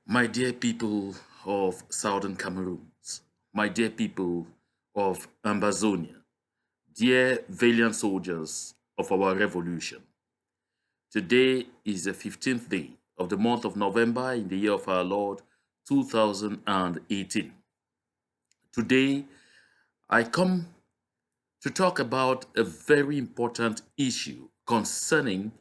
My dear people of Southern Cameroons, my dear people of Ambazonia, dear valiant soldiers of our revolution, today is the 15th day of the month of November in the year of our Lord 2018. Today, I come to talk about a very important issue concerning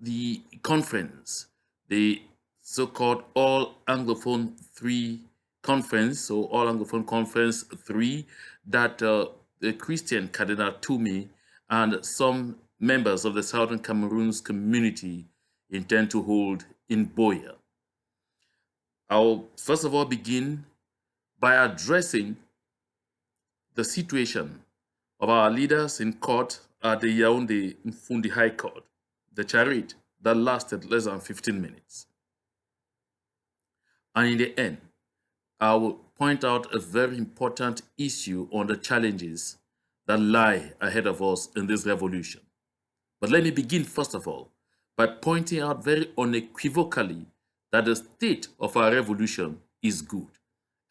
the conference, the so-called All Anglophone 3 conference, so All Anglophone Conference 3, that the Christian Cardinal Tumi and some members of the Southern Cameroons community intend to hold in Biya. I'll first of all begin by addressing the situation of our leaders in court at the Yaoundé Mfundi High Court, the charade that lasted less than 15 minutes. And in the end, I will point out a very important issue on the challenges that lie ahead of us in this revolution. But let me begin, first of all, by pointing out very unequivocally that the state of our revolution is good.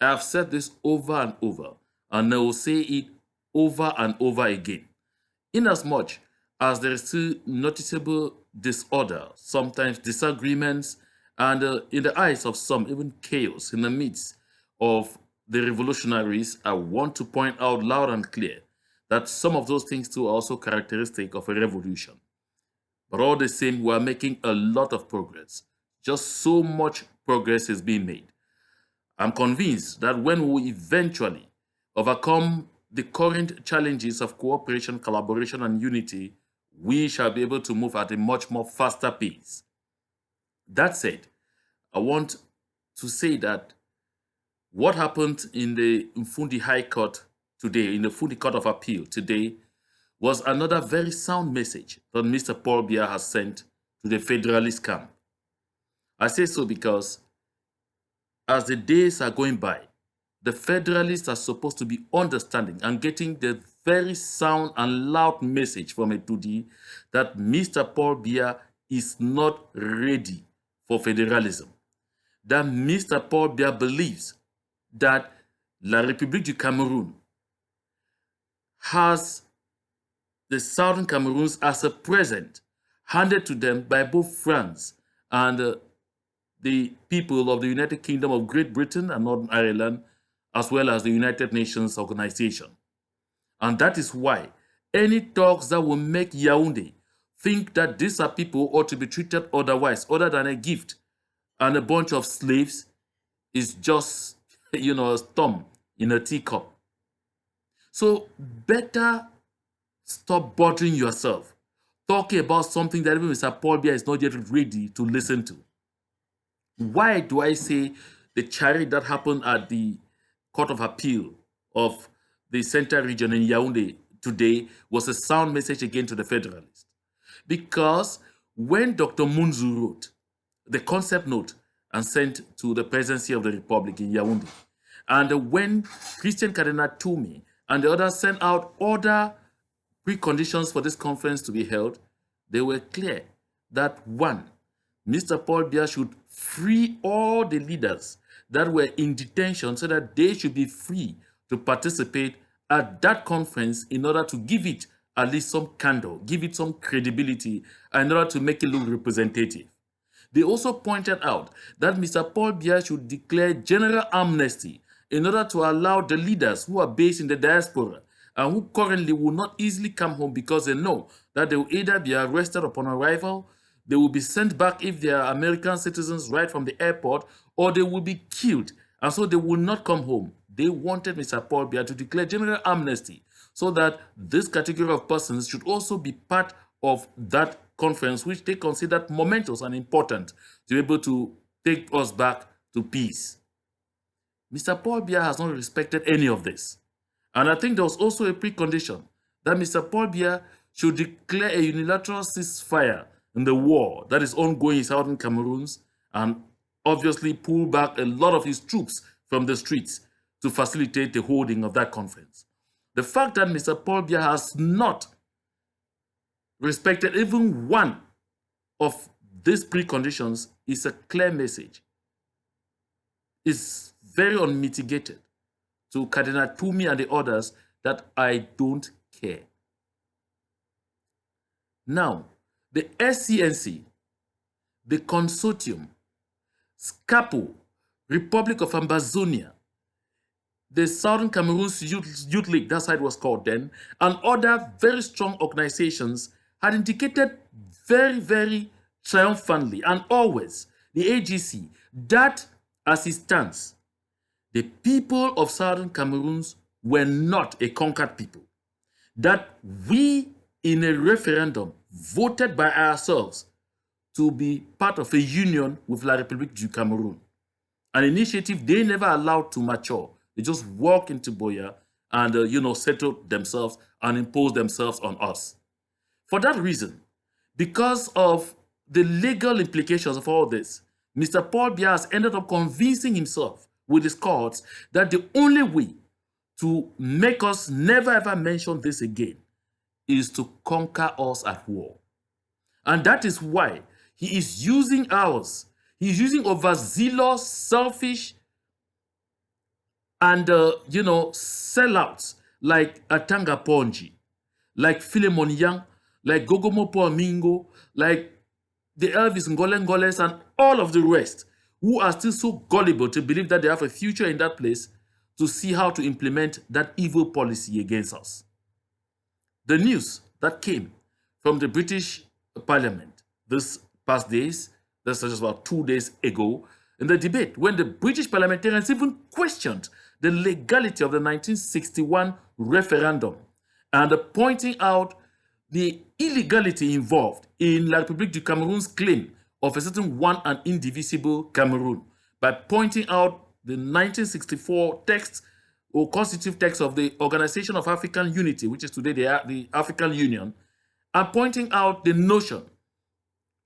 I have said this over and over, and I will say it over and over again. Inasmuch as there is still noticeable disorder, sometimes disagreements, and in the eyes of some, even chaos in the midst of the revolutionaries, I want to point out loud and clear that some of those things too are also characteristic of a revolution. But all the same, we are making a lot of progress. Just so much progress is being made. I'm convinced that when we eventually overcome the current challenges of cooperation, collaboration, and unity, we shall be able to move at a much more faster pace. That said, I want to say that what happened in the Mfundi High Court today, in the Mfundi Court of Appeal today, was another very sound message that Mr. Paul Biya has sent to the Federalist camp. I say so because as the days are going by, the Federalists are supposed to be understanding and getting the very sound and loud message from Etudi that Mr. Paul Biya is not ready for federalism. That Mr. Paul Biya believes that La République of Cameroon has the Southern Cameroons as a present handed to them by both France and the people of the United Kingdom of Great Britain and Northern Ireland, as well as the United Nations Organization. And that is why any talks that will make Yaoundé think that these are people who ought to be treated otherwise, other than a gift and a bunch of slaves, is just, a storm in a teacup. So better stop bothering yourself, talking about something that even Mr. Paul Biya is not yet ready to listen to. Why do I say the charade that happened at the Court of Appeal of the Central Region in Yaoundé today was a sound message again to the Federalists? Because when Dr. Munzu wrote the concept note and sent to the presidency of the Republic in Yaoundé, and when Christian Cardinal Tumi and the others sent out other preconditions for this conference to be held, they were clear that one, Mr. Paul Biya should free all the leaders that were in detention so that they should be free to participate at that conference in order to give it at least some candor, give it some credibility, in order to make it look representative. They also pointed out that Mr. Paul Biya should declare general amnesty in order to allow the leaders who are based in the diaspora and who currently will not easily come home because they know that they will either be arrested upon arrival, they will be sent back if they are American citizens right from the airport, or they will be killed, and so they will not come home. They wanted Mr. Paul Biya to declare general amnesty so that this category of persons should also be part of that conference, which they considered momentous and important to be able to take us back to peace. Mr. Paul Biya has not respected any of this. And I think there was also a precondition that Mr. Paul Biya should declare a unilateral ceasefire in the war that is ongoing in Southern Cameroons and obviously pull back a lot of his troops from the streets to facilitate the holding of that conference. The fact that Mr. Paul Biya has not respected even one of these preconditions is a clear message is very unmitigated to Cardinal Tumi and the others that I don't care. Now, the SCNC, the Consortium, SCAPO, Republic of Ambazonia, the Southern Cameroon's Youth League, that's how it was called then, and other very strong organizations had indicated very, very triumphantly and always, the AGC, that as it stands, the people of Southern Cameroons were not a conquered people. That we, in a referendum, voted by ourselves to be part of a union with La République du Cameroun. An initiative they never allowed to mature. They just walk into Biya and, settle themselves and impose themselves on us. For that reason, because of the legal implications of all this, Mr. Paul Biya has ended up convincing himself with his courts that the only way to make us never ever mention this again is to conquer us at war. And that is why he is using ours. He is using overzealous, selfish, and, sellouts like Atanga Ponji, like Philemon Yang, like Gogomo Mingo, like the Elvis Ngolengoles, and all of the rest, who are still so gullible to believe that they have a future in that place to see how to implement that evil policy against us. The news that came from the British Parliament this past days, that's just about 2 days ago, in the debate, when the British parliamentarians even questioned the legality of the 1961 referendum and pointing out the illegality involved in La République du Cameroon's claim of a certain one and indivisible Cameroon by pointing out the 1964 text or constitutive text of the Organization of African Unity, which is today the African Union, and pointing out the notion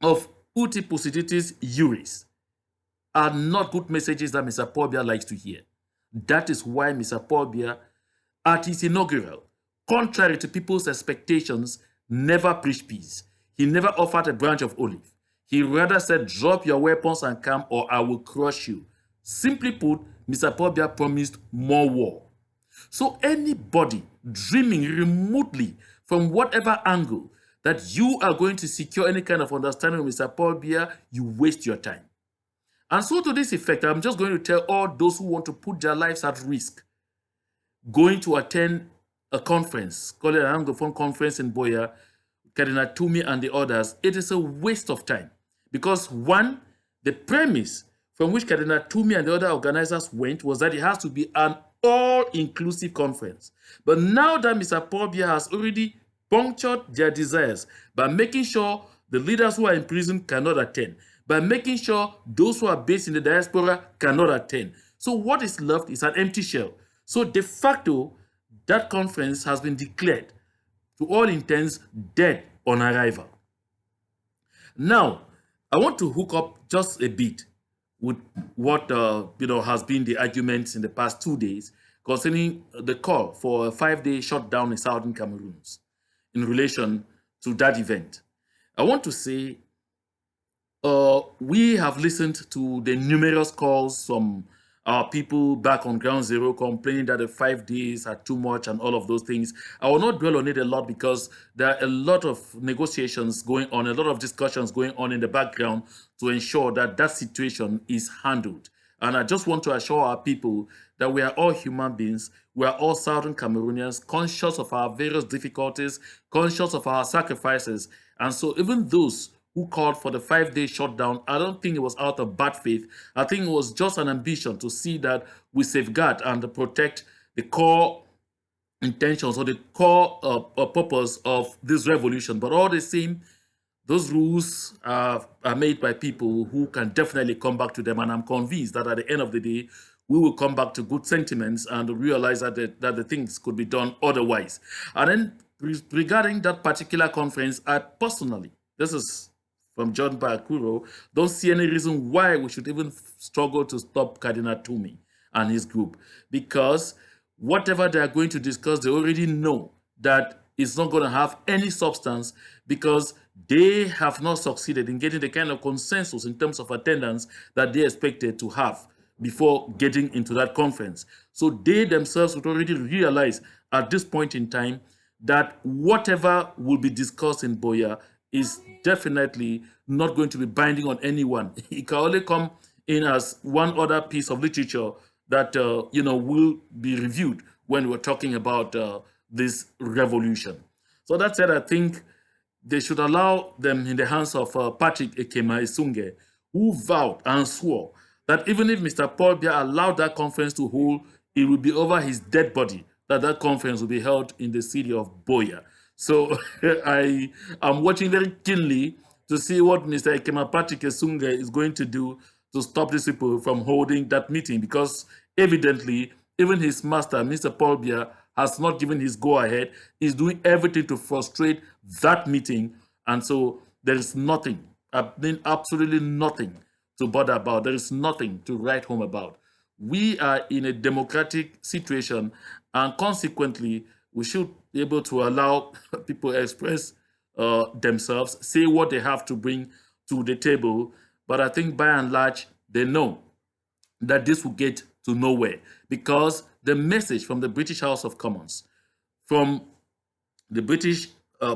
of uti possidetis iuris, are not good messages that Mr. Paul Biya likes to hear. That is why Mr. Paul Biya, at his inaugural, contrary to people's expectations, never preached peace. He never offered a branch of olive. He rather said, drop your weapons and come or I will crush you. Simply put, Mr. Paul Biya promised more war. So anybody dreaming remotely from whatever angle that you are going to secure any kind of understanding with Mr. Paul Biya, you waste your time. And so to this effect, I'm just going to tell all those who want to put their lives at risk going to attend a conference, call it an Anglophone conference in Biya, Cardinal Tumi and the others, it is a waste of time. Because one, the premise from which Cardinal Tumi and the other organizers went was that it has to be an all-inclusive conference. But now that Mr. Paul Biya has already punctured their desires by making sure the leaders who are in prison cannot attend, by making sure those who are based in the diaspora cannot attend. So what is left is an empty shell. So de facto, that conference has been declared, to all intents, dead on arrival. Now, I want to hook up just a bit with what has been the arguments in the past 2 days concerning the call for a 5-day shutdown in Southern Cameroons in relation to that event. I want to say we have listened to the numerous calls from our people back on ground zero complaining that the 5 days are too much and all of those things. I will not dwell on it a lot because there are a lot of negotiations going on, a lot of discussions going on in the background to ensure that that situation is handled. And I just want to assure our people that we are all human beings. We are all Southern Cameroonians, conscious of our various difficulties, conscious of our sacrifices. And so even those who called for the 5-day shutdown, I don't think it was out of bad faith. I think it was just an ambition to see that we safeguard and protect the core intentions or the core purpose of this revolution. But all the same, those rules are made by people who can definitely come back to them. And I'm convinced that at the end of the day, we will come back to good sentiments and realize that the things could be done otherwise. And then regarding that particular conference, I personally, this is from John Bakuro, don't see any reason why we should even struggle to stop Cardinal Tumi and his group. Because whatever they are going to discuss, they already know that it's not going to have any substance because they have not succeeded in getting the kind of consensus in terms of attendance that they expected to have before getting into that conference. So they themselves would already realize at this point in time that whatever will be discussed in Biya is definitely not going to be binding on anyone. It can only come in as one other piece of literature that will be reviewed when we're talking about this revolution. So that said, I think they should allow them in the hands of Patrick Ekema Esunge, who vowed and swore that even if Mr. Paul Biya allowed that conference to hold, it would be over his dead body that that conference will be held in the city of Biya. So I am watching very keenly to see what Mr. Ekema Patrick Esunge is going to do to stop these people from holding that meeting, because evidently even his master, Mr. Paul Biya, has not given his go-ahead. He's doing everything to frustrate that meeting. And so there is nothing, absolutely nothing to bother about. There is nothing to write home about. We are in a democratic situation, and consequently, we should be able to allow people express themselves, say what they have to bring to the table. But I think by and large, they know that this will get to nowhere, because the message from the British House of Commons, from the British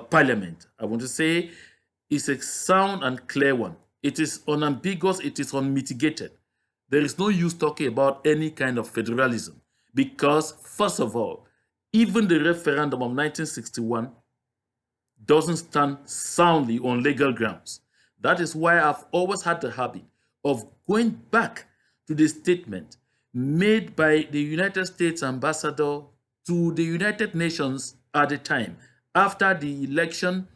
Parliament, I want to say, is a sound and clear one. It is unambiguous, it is unmitigated. There is no use talking about any kind of federalism, because, first of all, even the referendum of 1961 doesn't stand soundly on legal grounds. That is why I've always had the habit of going back to the statement made by the United States ambassador to the United Nations at the time, after the election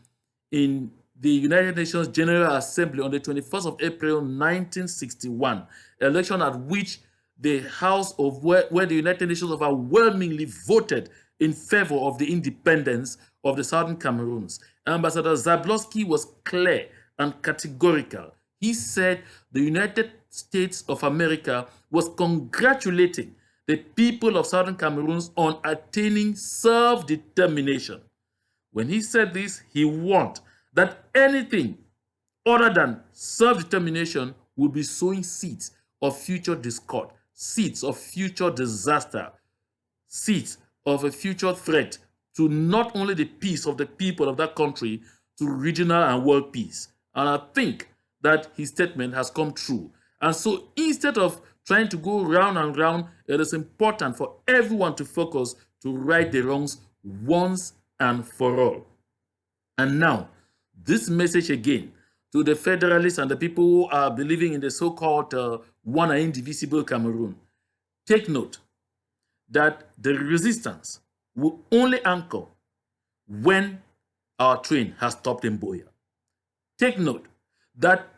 in the United Nations General Assembly on the 21st of April 1961, election at which the House of where the United Nations overwhelmingly voted in favor of the independence of the Southern Cameroons. Ambassador Zablocki was clear and categorical. He said the United States of America was congratulating the people of Southern Cameroon on attaining self-determination. When he said this, he warned that anything other than self-determination would be sowing seeds of future discord, seeds of future disaster, seeds of a future threat to not only the peace of the people of that country, to regional and world peace. And I think that his statement has come true. And so instead of trying to go round and round, it is important for everyone to focus to right the wrongs once and for all. And now, this message again to the Federalists and the people who are believing in the so-called one and indivisible Cameroon. Take note that the resistance will only anchor when our train has stopped in Biya. Take note that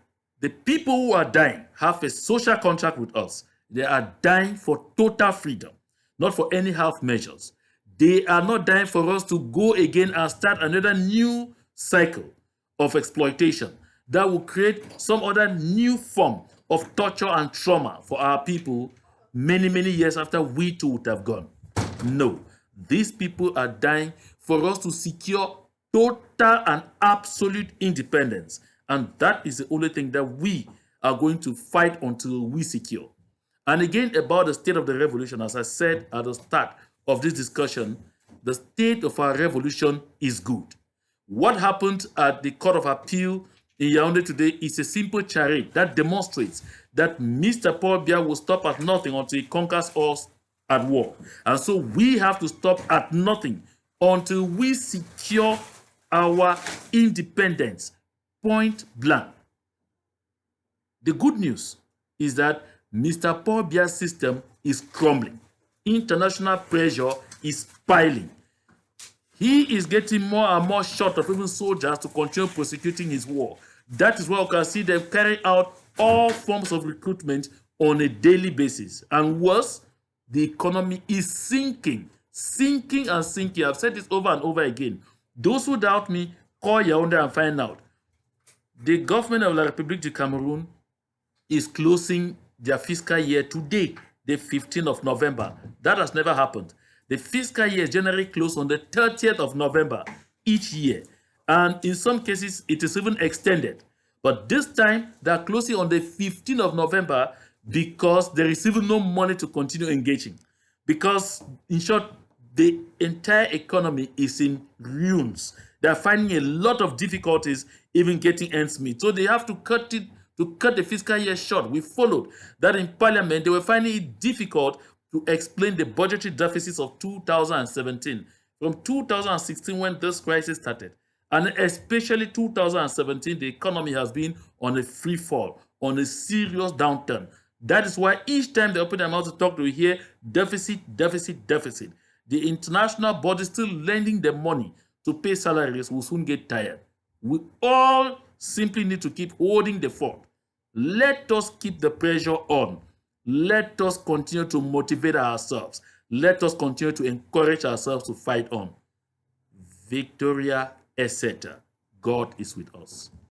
the people who are dying have a social contract with us. They are dying for total freedom, not for any half measures. They are not dying for us to go again and start another new cycle of exploitation that will create some other new form of torture and trauma for our people many, many years after we too would have gone. No, these people are dying for us to secure total and absolute independence. And that is the only thing that we are going to fight until we secure. And again, about the state of the revolution, as I said at the start of this discussion, the state of our revolution is good. What happened at the Court of Appeal in Yaoundé today is a simple charade that demonstrates that Mr. Paul Biya will stop at nothing until he conquers us at war. And so we have to stop at nothing until we secure our independence, point blank. The good news is that Mr. Paul Biya's system is crumbling. International pressure is piling. He is getting more and more short of even soldiers to continue prosecuting his war. That is why we can see them carry out all forms of recruitment on a daily basis. And worse, the economy is sinking, sinking and sinking. I've said this over and over again. Those who doubt me, call Yaoundé and find out. The government of the Republic of Cameroon is closing their fiscal year today, the 15th of November. That has never happened. The fiscal year is generally closed on the 30th of November each year. And in some cases, it is even extended. But this time, they are closing on the 15th of November because there is even no money to continue engaging. Because, in short, the entire economy is in ruins. They are finding a lot of difficulties even getting ends meet. So they have to cut the fiscal year short. We followed that in Parliament. They were finding it difficult to explain the budgetary deficits of 2017 from 2016 when this crisis started. And especially 2017, the economy has been on a free fall, on a serious downturn. That is why each time they open their mouth to talk, we hear deficit, deficit, deficit. The international body still lending them money to pay salaries will soon get tired. We all simply need to keep holding the fort. Let us keep the pressure on. Let us continue to motivate ourselves. Let us continue to encourage ourselves to fight on. Victoria, etc. God is with us.